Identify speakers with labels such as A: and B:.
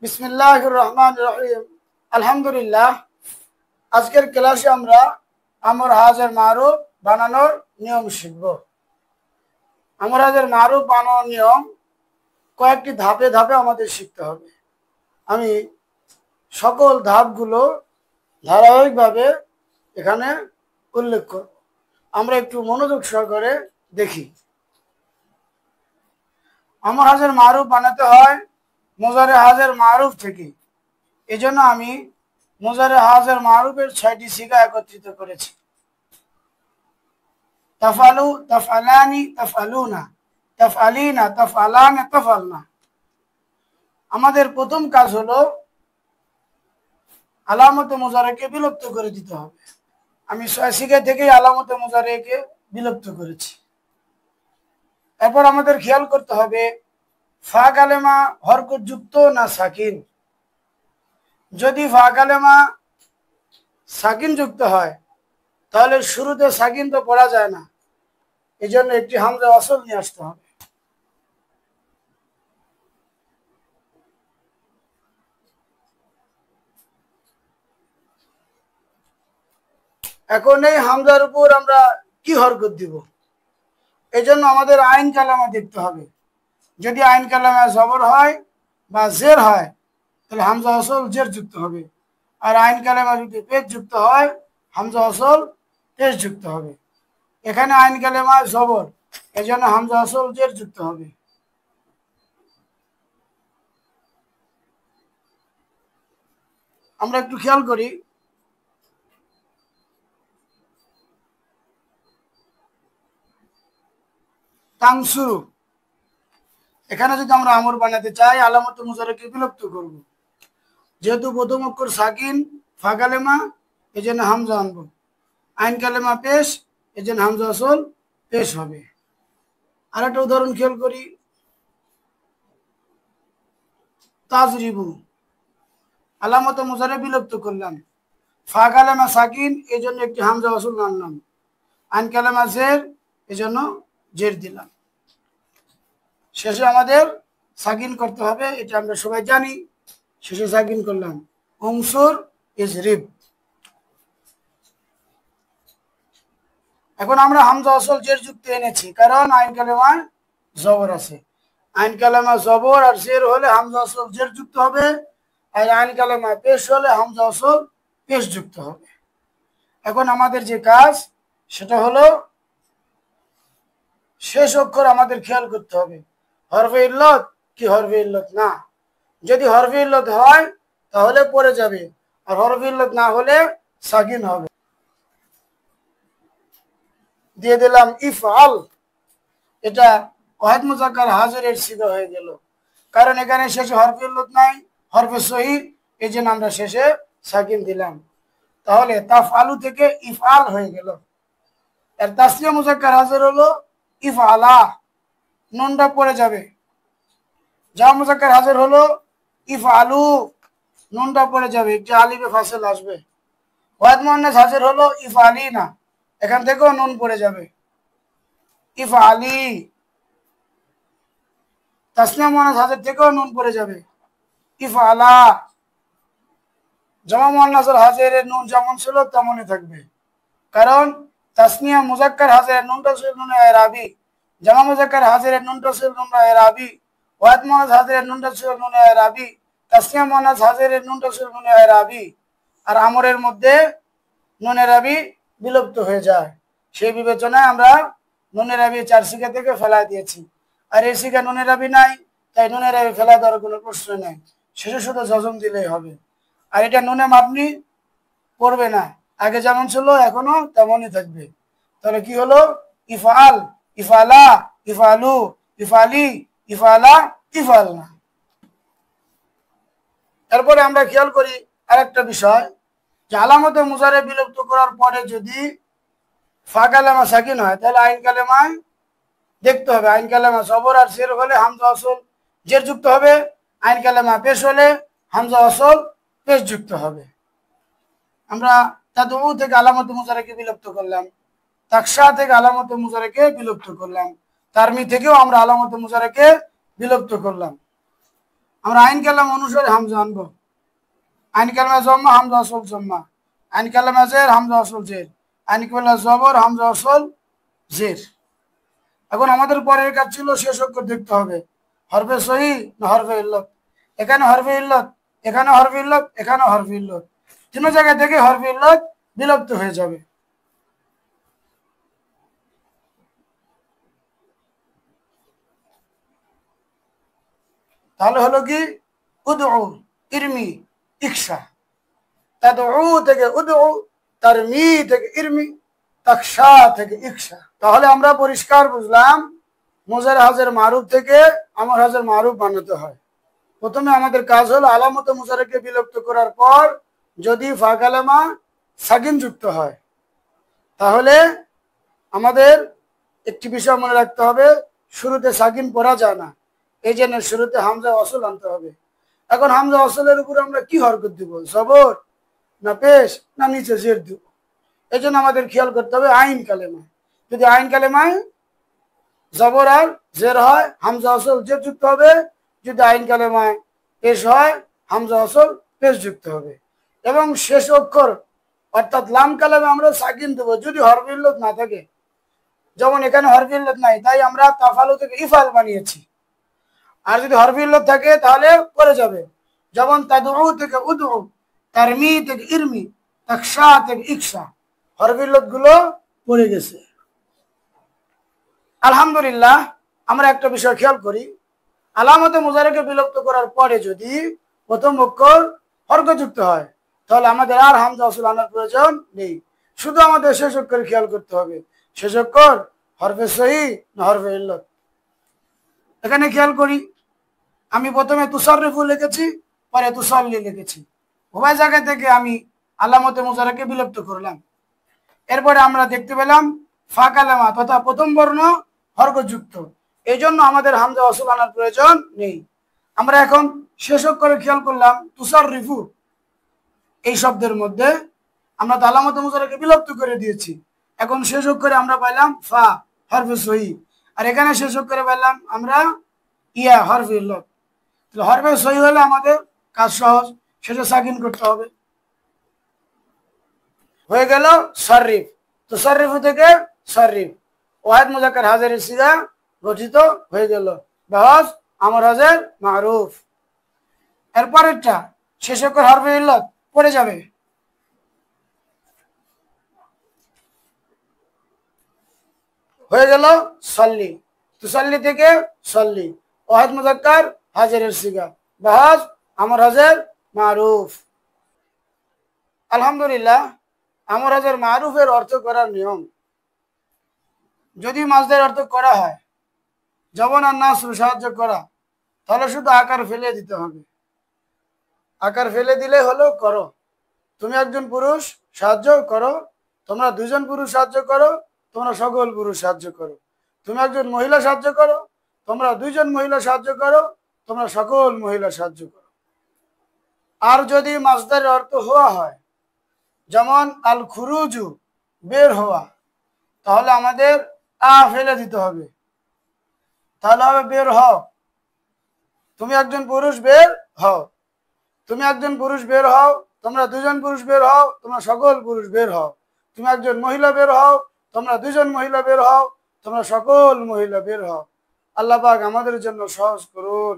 A: বিসমিল্লাহির রহমানির রহিম। আলহামদুলিল্লাহ। আজকের ক্লাসে আমরা আমর হাজের মারুফ বানানোর নিয়ম শিখব। আমর হাজের মারুফ বানানোর নিয়ম কয়েকটি ধাপে ধাপে আমাদের শিখতে হবে। আমি সকল ধাপগুলো ধারাবাহিকভাবে এখানে উল্লেখ করব। আমরা একটু মনোযোগ সহকারে দেখি। আমর হাজের মারুফ বানাতে হয় মুজারে হাজের মারুফ থেকে। এজন্য আমি মুজারে হাজের মারুফের ৬টি সিগা একত্রিত করেছি। তাফআলু, তাফআলানি, তাফআলুনা, তাফআলিনা, তাফআলানা, তাফআলনা। আমাদের প্রথম কাজ হলো আলামতে মুজারেকে বিলুপ্ত করে দিতে হবে। আমি ৬ সিগা থেকেই আলামতে মুজারেকে বিলুপ্ত করেছি। এরপর আমাদের খেয়াল করতে হবে ফা কালেমা হরকত যুক্ত না সাকিন। যদি ফা কালেমা সাকিন যুক্ত হয় তাহলে শুরুতে সাকিন তো পড়া যায় না, এই জন্য একটি হামজা ওয়াসল নিয়ে আসতে হবে। এখন এই হামজার উপর আমরা কি হরকত দিব, এই জন্য আমাদের আইন কালামা দেখতে হবে। যদি আইন কালামা জবর হয় বা জের হয় তাহলে হামজা ওয়াসল জের যুক্ত হবে, আর আইন কালামা যদি পেশ যুক্ত হয় হামজা ওয়াসল পেশ যুক্ত হবে। এখানে আইন কালেমা জবর, এই জন্য হামজা ওয়াসল জের যুক্ত হবে। আমরা একটু খেয়াল করি। তানসুরু, এখানে যদি আমরা আমর বানাতে চাই আলামত মুজারেকে বিলুপ্ত করব। যেহেতু প্রথম অক্ষর সাকিন ফা কালেমা, এই জন্য হামজা আনবো। আইন কালেমা পেশ, এই জন্য হামজা ওয়াসল পেশ হবে। আর একটা উদাহরণ খেয়াল করি। তাজরিবু, আলামত মুজারে বিলুপ্ত করলাম। ফা কালেমা সাকিন, এই জন্য একটি হামজা ওয়াসল আনলাম। আইন কালেমা জের, এই জন্য জের দিলাম। শেষে আমাদের সাকিন করতে হবে, এটা আমরা সবাই জানি। শেষে সাকিন করলাম উনসুর ইজরিব। এখন আমরা হামজা ওয়াসল জের যুক্ত এনেছি, কারণ আইন কালেমায় জবর আছে। আইন কালেমা জবর আর জের হলে হামজা ওয়াসল জের যুক্ত হবে, আর আইন কালেমা পেশ হলে হামজা ওয়াসল পেশ যুক্ত হবে। এখন আমাদের যে কাজ সেটা হলো শেষ অক্ষর আমাদের খেয়াল করতে হবে হরফে ইল্লত কি হরফে ইল্লত না। যদি হরফে ইল্লত হয় তাহলে পড়ে যাবে, আর হরফে ইল্লত না হলে সাকিন হবে। দিয়ে দিলাম ইফআল, এটা ওয়াহিদ মুযাক্কার হাজিরের সিগা হয়ে গেল, কারণ এখানে শেষে হরফে ইল্লত নাই, হরফে সহিহ, এই জন্য আমরা শেষে সাকিন দিলাম। তাহলে তাফআলু থেকে ইফআল হয়ে গেল। এর তাসনিয়া মুযাক্কার হাজির হলো ইফআলা, নুনটা পড়ে যাবে। জামা মুযাক্কার হাজির হলো ইফআলু, নুনটা পড়ে যাবে, একটি আলিফে ফাসিল আসবে। ওয়াহিদ মুআন্নাস হাজির হলো ইফআলিনা, এখান থেকেও নুন পড়ে যাবে ইফআলি। তাসনিয়া মুআন্নাস হাজির থেকেও নুন পড়ে যাবে ইফআলা। জামা মুআন্নাসের হাজিরের নুন যেমন ছিল তেমনই থাকবে, কারণ তাসনিয়া মুযাক্কার হাজিরের নুনটা ছিল নুনে ইরাবি, জামা মুযাক্কার হাজিরের নুনটা ছিল নুনে ইরাবি, ওয়াহিদ মুআন্নাস হাজিরের নুনটা ছিল নুনে ইরাবি, তাসনিয়া মুআন্নাস হাজিরের নুনটা ছিল নুনে ইরাবি। আর আমরের মধ্যে নুন ইরাবি বিলুপ্ত হয়ে যায়, সেই বিবেচনায় আমরা নুন ইরাবি ৪ সিগা থেকে ফেলাই দিয়েছি। আর এই সিগা নুন ইরাবি নাই, তাই নুন ইরাবি ফেলা দেওয়ার কোনো প্রশ্ন নেই, শেষে শুধু জজম দিলেই হবে। আর এটা নুনে মাবনি পড়বে না, আগে যেমন ছিল এখনো তেমনই থাকবে। তাহলে কি হলো ইফআল, ইফআলা, ইফআলু, ইফআলি, ইফআলা, ইফআলনা। তারপরে আমরা খেয়াল করি আরেকটা বিষয়, যে আলামতে মুজারে বিলুপ্ত করার পরে যদি ফা কালেমা সাকিন হয় তাহলে আইন কালেমায় দেখতে হবে। আইন কালেমা জবর আর জের হলে হামজা ওয়াসল জের যুক্ত হবে, আইন কালেমা পেশ হলে হামজা ওয়াসল পেশ যুক্ত হবে। আমরা তাদউ থেকে আলামতে মুজারেকে বিলুপ্ত করলাম, তাকসা থেকে আলামতে মুজারেকে বিলুপ্ত করলাম, তারমি থেকেও আমরা আলামতে মুজারেকে বিলুপ্ত করলাম। আমরা আইন কালাম অনুসারে হামজা আনবো। আইন কালামে জম্মা হামজা আসল জম্মা, আইন কালামে জের হামজা আসল জের, আইন কালামে জবর হামজা আসল জের। এখন আমাদের পরের কাজ ছিল শেষ অক্ষর দেখতে হবে হরফে সহি না হরফে ইল্লত। এখানে হরফে ইল্লত, এখানে হরফে ইল্লত, এখানে হরফে ইল্লত, তিন জায়গায় থেকে হরফে ইল্লত বিলুপ্ত হয়ে যাবে। তাহলে হলো কি উদউ, ইরমি, ইকশা। তাদউ থেকে উদউ, তারমি থেকে ইরমি, তাকশা থেকে ইকশা। তাহলে আমরা পরিষ্কার বুঝলাম মুজারে হাজের মারুফ থেকে আমর হাজের মারুফ বানাতে হয়। প্রথমে আমাদের কাজ হলো আলামতে মুজারেকে বিলুপ্ত করার পর যদি ফা কালেমা সাকিন যুক্ত হয় তাহলে আমাদের একটি বিষয় মনে রাখতে হবে, শুরুতে সাকিন পড়া যায় না, এই জন্য শুরুতে হামজা ওয়াসল আনতে হবে। এখন হামজা ওয়াসলের উপর আমরা কি হরকত দিব, জবর না পেশ না নিচে জের দিব? এই জন্য আমাদের খেয়াল করতে হবে আইন কালেমায় যদি আইন কালেমায় জবর আর জের হয় হামজা ওয়াসল জের যুক্ত হবে, যদি আইন কালেমায় পেশ হয় হামজা ওয়াসল পেশ যুক্ত হবে। এবং শেষ অক্ষর অর্থাৎ লাম কালেমে আমরা সাকিন দেবো যদি হরফে ইল্লত না থাকে। যেমন এখানে হরফে ইল্লত নাই তাই আমরা তাফালু থেকে ইফাল বানিয়েছি, আর যদি হরফে ইল্লত থাকে তাহলে পড়ে যাবে। যেমন তাদউ থেকে উদউ, তারমি থেকে ইরমি, তাকশা থেকে ইকশা, হরফে ইল্লত গুলো পড়ে গেছে। আলহামদুলিল্লাহ, আমরা একটা বিষয় খেয়াল করি, আলামতে মুজারেকে বিলুপ্ত করার পরে যদি প্রথম অক্ষর হরকতযুক্ত হয় তাহলে আমাদের আর হামজা ওয়াসল আনার প্রয়োজন নেই, শুধু আমাদের শেষ অক্ষর খেয়াল করতে হবে শেষ অক্ষর হরফে সহি না হরফে ইল্লত। এখানে খেয়াল করি আমি প্রথমে তুসাররিফু লিখেছি, পরে তুসাল্লি লিখেছি, উভয় জায়গা থেকে আমি আলামতে মুজারেকে বিলুপ্ত করলাম। এরপরে আমরা দেখতে পেলাম ফা কালেমা তথা প্রথম বর্ণ হরকতযুক্ত, এই জন্য আমাদের হামজা ওয়াসল আনার প্রয়োজন নেই। আমরা এখন শেষ অক্ষরে খেয়াল করলাম তুসাররিফু, এই শব্দের মধ্যে আমরা তো আলামতে মুজারেকে বিলুপ্ত করে দিয়েছি। এখন শেষ অক্ষরে আমরা পাইলাম ফা হরফে সহি, আর এখানে শেষ অক্ষরে পাইলাম আমরা ইয়া হরফে ইল্লত। তাহলে হরফে সহি হলে আমাদের কাজ সহজ, শেষে সাকিন করতে হবে। হয়ে গেল সররিফ। তো সররিফু থেকে সররিফ ওয়াহিদ মুজাক্কার হাজেরের সিগা গঠিত হয়ে গেল, বাহস আমর হাজের মারুফ। এরপরেরটা শেষ অক্ষর হরফে ইল্লত পড়ে যাবে। হয়ে গেল সল্লি। তুসাল্লি থেকে সল্লি ওয়াহিদ মুজাক্কার হাজেরের সিগা, বাহস আমর হাজের মারুফ। আলহামদুলিল্লাহ, আমর হাজের মারুফের অর্থ করার নিয়ম, যদি মাজদের অর্থ করা হয় যেমন আর নাসরু সাহায্য করা, তাহলে শুধু আকার ফেলে দিতে হবে। আকার ফেলে দিলে হলো করো, তুমি একজন পুরুষ সাহায্য করো, তোমরা দুজন পুরুষ সাহায্য করো, তোমরা সকল পুরুষ সাহায্য করো, তুমি একজন মহিলা সাহায্য করো, তোমরা দুইজন মহিলা সাহায্য করো, তোমরা সকল মহিলা সাহায্য করো। আর যদি মাজদারের অর্থ হওয়া হয় যেমন আল খুরুজু বের হওয়া, তাহলে আমাদের আ ফেলে দিতে হবে, তাহলে হবে বের হও। তুমি একজন পুরুষ বের হও, তুমি একজন পুরুষ বের হও, তোমরা দুজন পুরুষ বের হও, তোমরা সকল পুরুষ বের হও, তুমি একজন মহিলা বের হও, তোমরা দুজন মহিলা বের হও, তোমরা সকল মহিলা বের হও। আল্লাহ পাক আমাদের জন্য সহজ করুন।